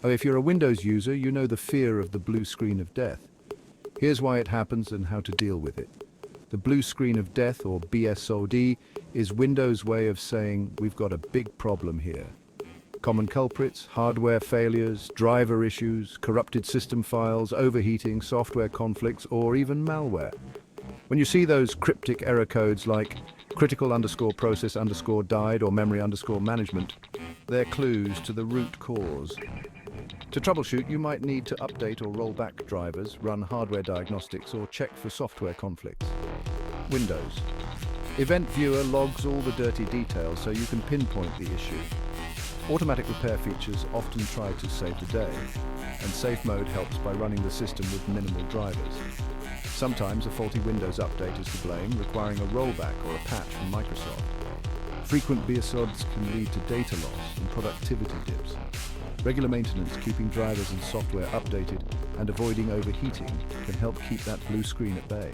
Oh, if you're a Windows user, you know the fear of the blue screen of death. Here's why it happens and how to deal with it. The blue screen of death, or BSOD, is Windows' way of saying we've got a big problem here. Common culprits: hardware failures, driver issues, corrupted system files, overheating, software conflicts, or even malware. When you see those cryptic error codes like critical_process_died or memory_management, they're clues to the root cause. To troubleshoot, you might need to update or roll back drivers, run hardware diagnostics, or check for software conflicts. Windows. Event Viewer logs all the dirty details so you can pinpoint the issue. Automatic repair features often try to save the day, and safe mode helps by running the system with minimal drivers. Sometimes a faulty Windows update is to blame, requiring a rollback or a patch from Microsoft. Frequent BSODs can lead to data loss and productivity dips. Regular maintenance, keeping drivers and software updated, and avoiding overheating can help keep that blue screen at bay.